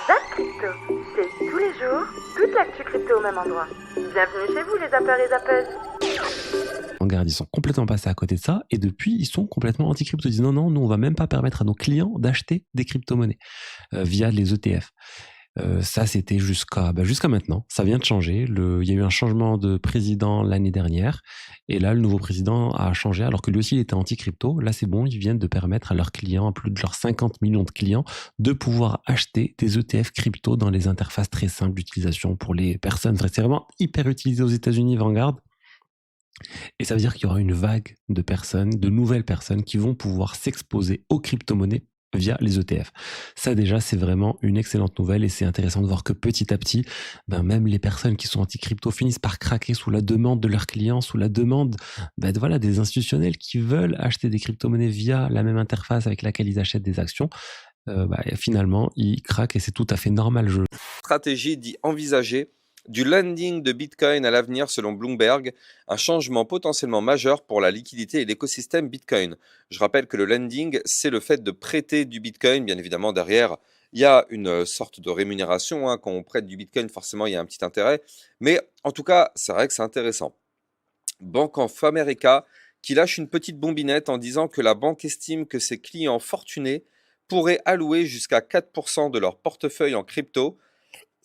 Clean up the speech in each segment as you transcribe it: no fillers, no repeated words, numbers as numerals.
Zap Crypto, c'est tous les jours, toute l'actu crypto au même endroit. Bienvenue chez vous les zappeurs et zappeuses. Vanguard, ils sont complètement passés à côté de ça et depuis, ils sont complètement anti-crypto. Ils disent non, nous, on va même pas permettre à nos clients d'acheter des crypto-monnaies via les ETF. Ça, c'était jusqu'à maintenant. Ça vient de changer. Il y a eu un changement de président l'année dernière. Et là, le nouveau président a changé, alors que lui aussi, il était anti-crypto. Là, c'est bon, ils viennent de permettre à leurs clients, à plus de leurs 50 millions de clients, de pouvoir acheter des ETF crypto dans les interfaces très simples d'utilisation pour les personnes. C'est vraiment hyper utilisé aux États-Unis, Vanguard. Et ça veut dire qu'il y aura une vague de personnes, de nouvelles personnes qui vont pouvoir s'exposer aux crypto-monnaies via les ETF. Ça déjà, c'est vraiment une excellente nouvelle et c'est intéressant de voir que petit à petit, même les personnes qui sont anti-crypto finissent par craquer sous la demande de leurs clients, sous la demande des institutionnels qui veulent acheter des crypto-monnaies via la même interface avec laquelle ils achètent des actions. Finalement, ils craquent et c'est tout à fait normal. Stratégie dit envisager du lending de Bitcoin à l'avenir selon Bloomberg, un changement potentiellement majeur pour la liquidité et l'écosystème Bitcoin. Je rappelle que le lending, c'est le fait de prêter du Bitcoin. Bien évidemment, derrière, il y a une sorte de rémunération. Quand on prête du Bitcoin, forcément, il y a un petit intérêt. Mais en tout cas, c'est vrai que c'est intéressant. Bank of America qui lâche une petite bombinette en disant que la banque estime que ses clients fortunés pourraient allouer jusqu'à 4% de leur portefeuille en crypto,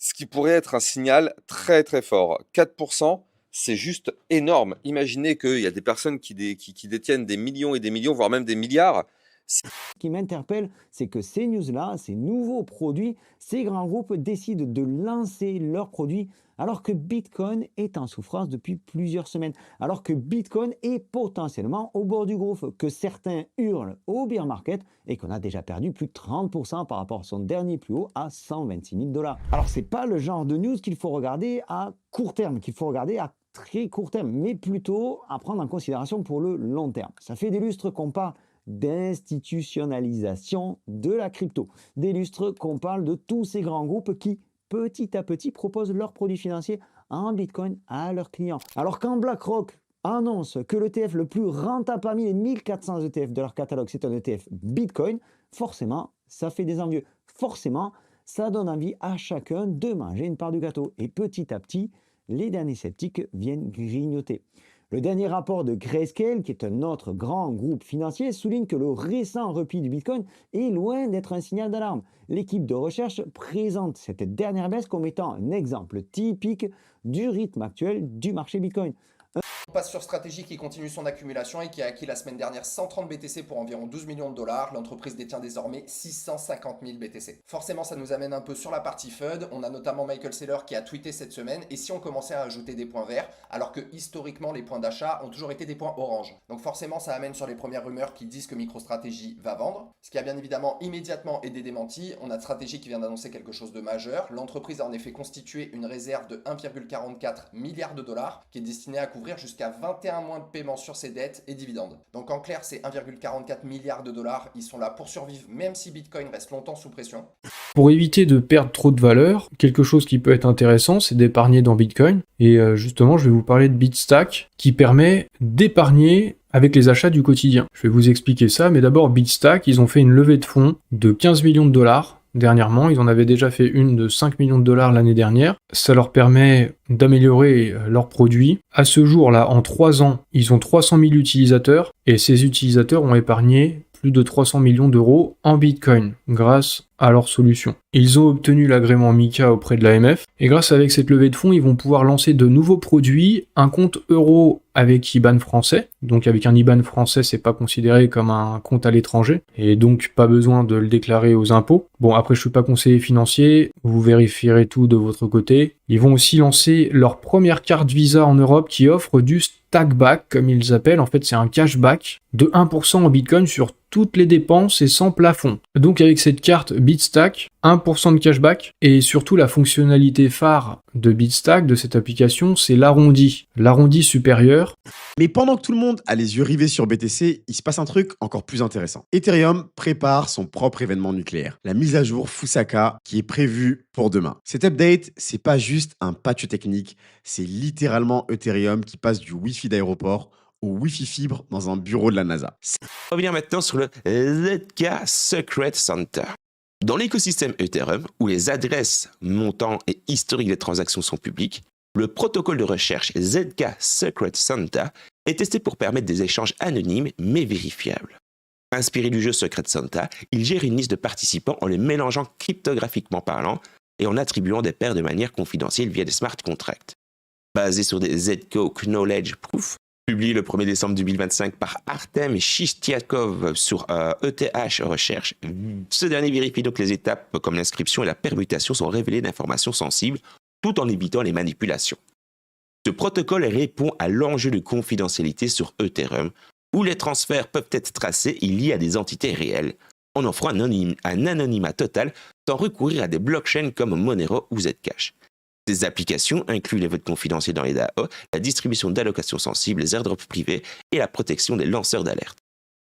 ce qui pourrait être un signal très très fort. 4%, c'est juste énorme. Imaginez qu'il y a des personnes qui détiennent des millions et des millions, voire même des milliards. Ce qui m'interpelle, c'est que ces news-là, ces nouveaux produits, ces grands groupes décident de lancer leurs produits alors que Bitcoin est en souffrance depuis plusieurs semaines, alors que Bitcoin est potentiellement au bord du gouffre, que certains hurlent au bear market et qu'on a déjà perdu plus de 30% par rapport à son dernier plus haut à 126 000 $. Alors c'est pas le genre de news qu'il faut regarder à court terme, qu'il faut regarder à très court terme, mais plutôt à prendre en considération pour le long terme. Ça fait des lustres qu'on parle d'institutionnalisation de la crypto, des lustres qu'on parle de tous ces grands groupes qui, petit à petit, proposent leurs produits financiers en Bitcoin à leurs clients. Alors quand BlackRock annonce que l'ETF le plus rentable parmi les 1400 ETF de leur catalogue, c'est un ETF Bitcoin, forcément, ça fait des envieux. Forcément, ça donne envie à chacun de manger une part du gâteau. Et petit à petit, les derniers sceptiques viennent grignoter. Le dernier rapport de Grayscale, qui est un autre grand groupe financier, souligne que le récent repli du Bitcoin est loin d'être un signal d'alarme. L'équipe de recherche présente cette dernière baisse comme étant un exemple typique du rythme actuel du marché Bitcoin. On passe sur Stratégie qui continue son accumulation et qui a acquis la semaine dernière 130 BTC pour environ 12 millions de dollars. L'entreprise détient désormais 650 000 BTC. Forcément, ça nous amène un peu sur la partie FUD. On a notamment Michael Saylor qui a tweeté cette semaine. Et si on commençait à ajouter des points verts, alors que historiquement, les points d'achat ont toujours été des points orange. Donc forcément, ça amène sur les premières rumeurs qui disent que MicroStrategy va vendre. Ce qui a bien évidemment immédiatement été démenti. On a Stratégie qui vient d'annoncer quelque chose de majeur. L'entreprise a en effet constitué une réserve de 1,44 milliard de dollars qui est destinée à couvrir jusqu'à 21 mois de paiement sur ses dettes et dividendes. Donc en clair, ces 1,44 milliard de dollars, ils sont là pour survivre même si Bitcoin reste longtemps sous pression. Pour éviter de perdre trop de valeur, quelque chose qui peut être intéressant, c'est d'épargner dans Bitcoin. Et justement, je vais vous parler de Bitstack qui permet d'épargner avec les achats du quotidien. Je vais vous expliquer ça, mais d'abord Bitstack, ils ont fait une levée de fonds de 15 millions de dollars. Dernièrement, ils en avaient déjà fait une de 5 millions de dollars l'année dernière. Ça leur permet d'améliorer leurs produits. À ce jour-là, en 3 ans, ils ont 300 000 utilisateurs et ces utilisateurs ont épargné plus de 300 millions d'euros en Bitcoin grâce à leur solution. Ils ont obtenu l'agrément MiCA auprès de l'AMF et grâce avec cette levée de fonds, ils vont pouvoir lancer de nouveaux produits, un compte euro avec IBAN français. Donc avec un IBAN français, c'est pas considéré comme un compte à l'étranger et donc pas besoin de le déclarer aux impôts. Bon, après je suis pas conseiller financier, vous vérifierez tout de votre côté. Ils vont aussi lancer leur première carte Visa en Europe qui offre du stackback, comme ils appellent. En fait, c'est un cashback de 1% en Bitcoin sur toutes les dépenses et sans plafond. Donc avec cette carte Bitstack, 1% de cashback et surtout la fonctionnalité phare de Bitstack, de cette application, c'est l'arrondi. L'arrondi supérieur. Mais pendant que tout le monde a les yeux rivés sur BTC, il se passe un truc encore plus intéressant. Ethereum prépare son propre événement nucléaire, la mise à jour Fusaka qui est prévue pour demain. Cet update, c'est pas juste un patch technique, c'est littéralement Ethereum qui passe du Wi-Fi d'aéroport au Wi-Fi fibre dans un bureau de la NASA. On va revenir maintenant sur le ZK Secret Center. Dans l'écosystème Ethereum, où les adresses, montants et historiques des transactions sont publics, le protocole de recherche ZK Secret Santa est testé pour permettre des échanges anonymes mais vérifiables. Inspiré du jeu Secret Santa, il gère une liste de participants en les mélangeant cryptographiquement parlant et en attribuant des paires de manière confidentielle via des smart contracts. Basé sur des ZK Knowledge Proof, publié le 1er décembre 2025 par Artem Chistiakov sur ETH Recherche, ce dernier vérifie donc les étapes comme l'inscription et la permutation sont révélées d'informations sensibles tout en évitant les manipulations. Ce protocole répond à l'enjeu de confidentialité sur Ethereum, où les transferts peuvent être tracés et liés à des entités réelles, en offrant un anonymat total sans recourir à des blockchains comme Monero ou Zcash. Ces applications incluent les votes confidentiels dans les DAO, la distribution d'allocations sensibles, les airdrops privés et la protection des lanceurs d'alerte.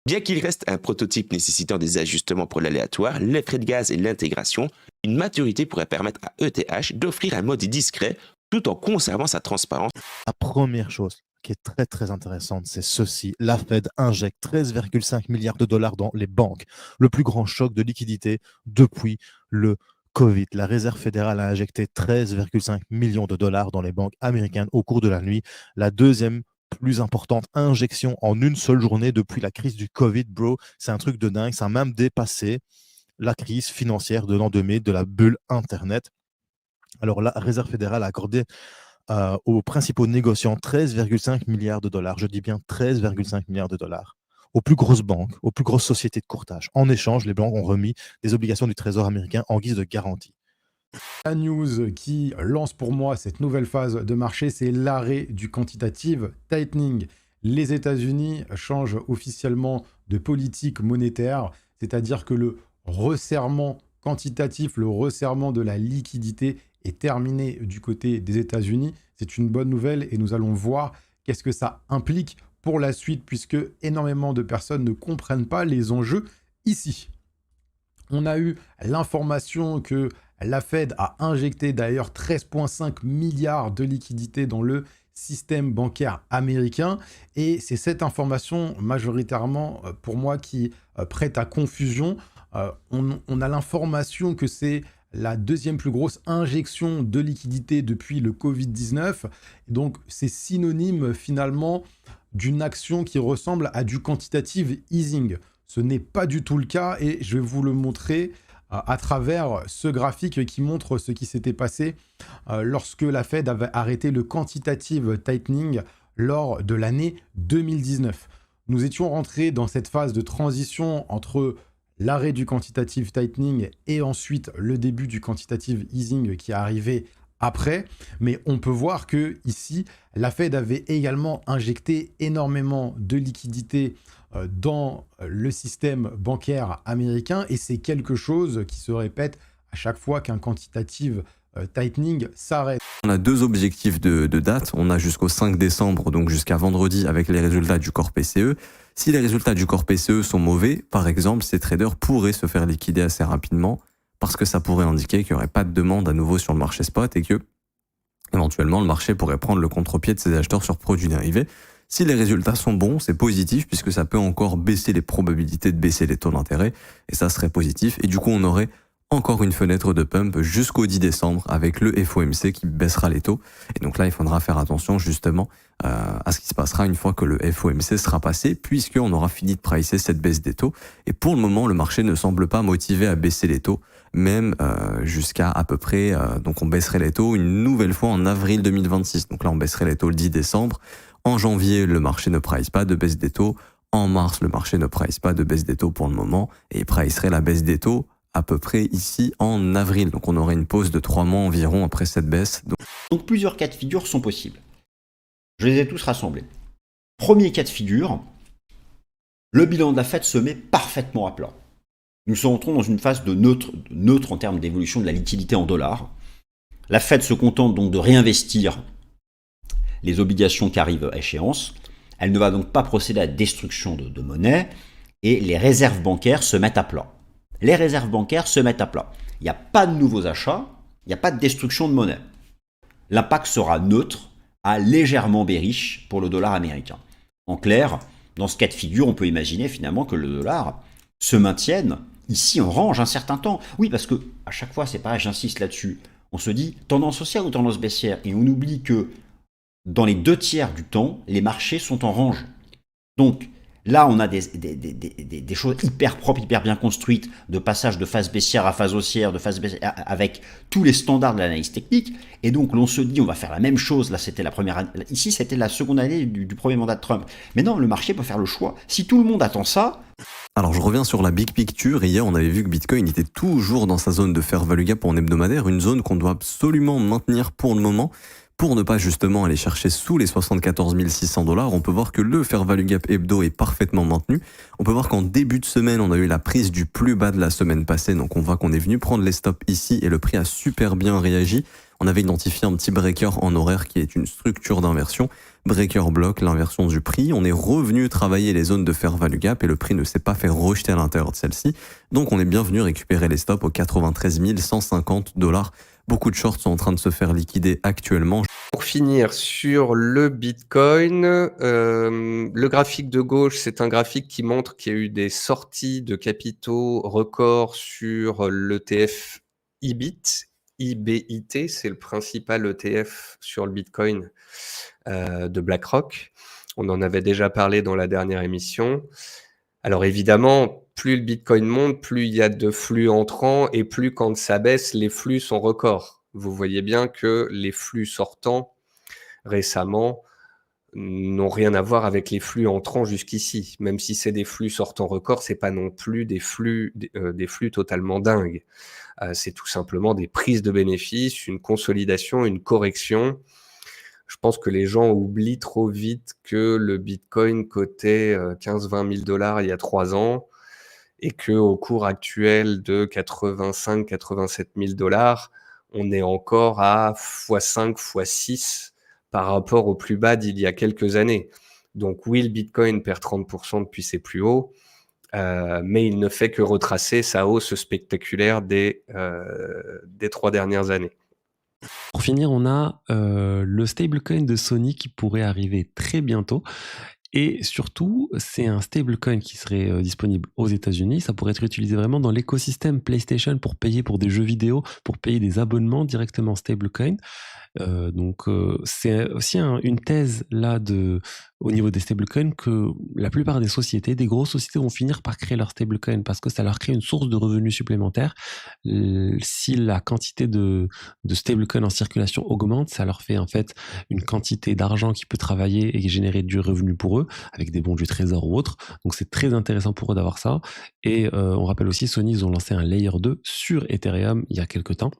Bien qu'il reste un prototype nécessitant des ajustements pour l'aléatoire, les frais de gaz et l'intégration, une maturité pourrait permettre à ETH d'offrir un mode discret tout en conservant sa transparence. La première chose qui est très très intéressante, c'est ceci. La Fed injecte 13,5 milliards de dollars dans les banques. Le plus grand choc de liquidité depuis le Covid. La Réserve fédérale a injecté 13,5 millions de dollars dans les banques américaines au cours de la nuit. La deuxième plus importante injection en une seule journée depuis la crise du Covid, bro. C'est un truc de dingue. Ça a même dépassé la crise financière de l'an 2000 de la bulle Internet. Alors la Réserve fédérale a accordé aux principaux négociants 13,5 milliards de dollars. Je dis bien 13,5 milliards de dollars. Aux plus grosses banques, aux plus grosses sociétés de courtage. En échange, les banques ont remis des obligations du Trésor américain en guise de garantie. La news qui lance pour moi cette nouvelle phase de marché, c'est l'arrêt du quantitative tightening. Les États-Unis changent officiellement de politique monétaire, c'est-à-dire que le resserrement quantitatif, le resserrement de la liquidité est terminé du côté des États-Unis. C'est une bonne nouvelle et nous allons voir qu'est-ce que ça implique pour la suite, puisque énormément de personnes ne comprennent pas les enjeux ici. On a eu l'information que la Fed a injecté d'ailleurs 13,5 milliards de liquidités dans le système bancaire américain. Et c'est cette information majoritairement pour moi qui prête à confusion. On a l'information que c'est la deuxième plus grosse injection de liquidité depuis le Covid-19. Donc c'est synonyme finalement d'une action qui ressemble à du quantitative easing. Ce n'est pas du tout le cas et je vais vous le montrer à travers ce graphique qui montre ce qui s'était passé lorsque la Fed avait arrêté le quantitative tightening lors de l'année 2019. Nous étions rentrés dans cette phase de transition entre l'arrêt du quantitative tightening et ensuite le début du quantitative easing qui est arrivé après, mais on peut voir que ici, la Fed avait également injecté énormément de liquidités dans le système bancaire américain et c'est quelque chose qui se répète à chaque fois qu'un quantitative tightening s'arrête. On a deux objectifs de date. On a jusqu'au 5 décembre, donc jusqu'à vendredi, avec les résultats du corps PCE. Si les résultats du corps PCE sont mauvais, par exemple, ces traders pourraient se faire liquider assez rapidement parce que ça pourrait indiquer qu'il n'y aurait pas de demande à nouveau sur le marché spot et que, éventuellement, le marché pourrait prendre le contre-pied de ses acheteurs sur produits dérivés. Si les résultats sont bons, c'est positif puisque ça peut encore baisser les probabilités de baisser les taux d'intérêt et ça serait positif. Et du coup, on aurait encore une fenêtre de pump jusqu'au 10 décembre avec le FOMC qui baissera les taux. Et donc là, il faudra faire attention justement à ce qui se passera une fois que le FOMC sera passé, puisqu'on aura fini de pricer cette baisse des taux. Et pour le moment, le marché ne semble pas motivé à baisser les taux, même jusqu'à à peu près... donc on baisserait les taux une nouvelle fois en avril 2026. Donc là, on baisserait les taux le 10 décembre. En janvier, le marché ne price pas de baisse des taux. En mars, le marché ne price pas de baisse des taux pour le moment. Et il pricerait la baisse des taux à peu près ici en avril. Donc on aurait une pause de 3 mois environ après cette baisse. Donc plusieurs cas de figure sont possibles. Je les ai tous rassemblés. Premier cas de figure, le bilan de la Fed se met parfaitement à plat. Nous entrons dans une phase de neutre en termes d'évolution de la liquidité en dollars. La Fed se contente donc de réinvestir les obligations qui arrivent à échéance. Elle ne va donc pas procéder à la destruction de monnaie et les réserves bancaires se mettent à plat. Les réserves bancaires se mettent à plat. Il n'y a pas de nouveaux achats, il n'y a pas de destruction de monnaie. L'impact sera neutre à légèrement bearish pour le dollar américain. En clair, dans ce cas de figure, on peut imaginer finalement que le dollar se maintienne ici on range un certain temps. Oui, parce que à chaque fois, c'est pareil, j'insiste là-dessus. On se dit tendance haussière ou tendance baissière, et on oublie que dans les 2/3 du temps, les marchés sont en range. Donc là, on a des choses hyper propres, hyper bien construites, de passage de phase baissière à phase haussière, de phase baissière, avec tous les standards de l'analyse technique. Et donc, l'on se dit, on va faire la même chose. Là, c'était la première année. Ici, c'était la seconde année du premier mandat de Trump. Mais non, le marché peut faire le choix. Si tout le monde attend ça. Alors, je reviens sur la big picture. Hier, on avait vu que Bitcoin était toujours dans sa zone de fair value gap en hebdomadaire, une zone qu'on doit absolument maintenir pour le moment. Pour ne pas justement aller chercher sous les 74 600 $, on peut voir que le fair value gap hebdo est parfaitement maintenu. On peut voir qu'en début de semaine, on a eu la prise du plus bas de la semaine passée. Donc on voit qu'on est venu prendre les stops ici et le prix a super bien réagi. On avait identifié un petit breaker en horaire qui est une structure d'inversion. Breaker bloc, l'inversion du prix. On est revenu travailler les zones de fair value gap et le prix ne s'est pas fait rejeter à l'intérieur de celle-ci. Donc on est bien venu récupérer les stops aux 93 150 $. Beaucoup de shorts sont en train de se faire liquider actuellement. Pour finir sur le Bitcoin, le graphique de gauche, c'est un graphique qui montre qu'il y a eu des sorties de capitaux records sur l'ETF IBIT. IBIT, c'est le principal ETF sur le Bitcoin de BlackRock. On en avait déjà parlé dans la dernière émission. Alors évidemment, plus le Bitcoin monte, plus il y a de flux entrants et plus quand ça baisse, les flux sont records. Vous voyez bien que les flux sortants récemment n'ont rien à voir avec les flux entrants jusqu'ici. Même si c'est des flux sortants records, c'est pas non plus des flux totalement dingues. C'est tout simplement des prises de bénéfices, une consolidation, une correction. Je pense que les gens oublient trop vite que le Bitcoin cotait 15-20 000 $ il y a 3 ans et qu'au cours actuel de 85-87 000 $, on est encore à x5, x6 par rapport au plus bas d'il y a quelques années. Donc oui, le Bitcoin perd 30% depuis ses plus hauts, mais il ne fait que retracer sa hausse spectaculaire des 3 dernières années. Pour finir, on a le stablecoin de Sony qui pourrait arriver très bientôt. Et surtout, c'est un stablecoin qui serait disponible aux États-Unis. Ça pourrait être utilisé vraiment dans l'écosystème PlayStation pour payer pour des jeux vidéo, pour payer des abonnements directement stablecoin. Donc c'est aussi une thèse là au niveau des stablecoins que la plupart des sociétés, des grosses sociétés vont finir par créer leur stablecoin parce que ça leur crée une source de revenus supplémentaire. Si la quantité de stablecoins en circulation augmente, ça leur fait en fait une quantité d'argent qui peut travailler et générer du revenu pour eux avec des bons du trésor ou autres. Donc c'est très intéressant pour eux d'avoir ça. Et on rappelle aussi, Sony, ils ont lancé un Layer 2 sur Ethereum il y a quelques temps.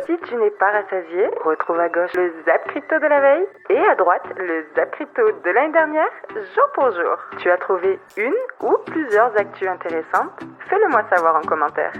Si tu n'es pas rassasié, retrouve à gauche le Zap Crypto de la veille et à droite le Zap Crypto de l'année dernière, jour pour jour. Tu as trouvé une ou plusieurs actus intéressantes? Fais-le moi savoir en commentaire.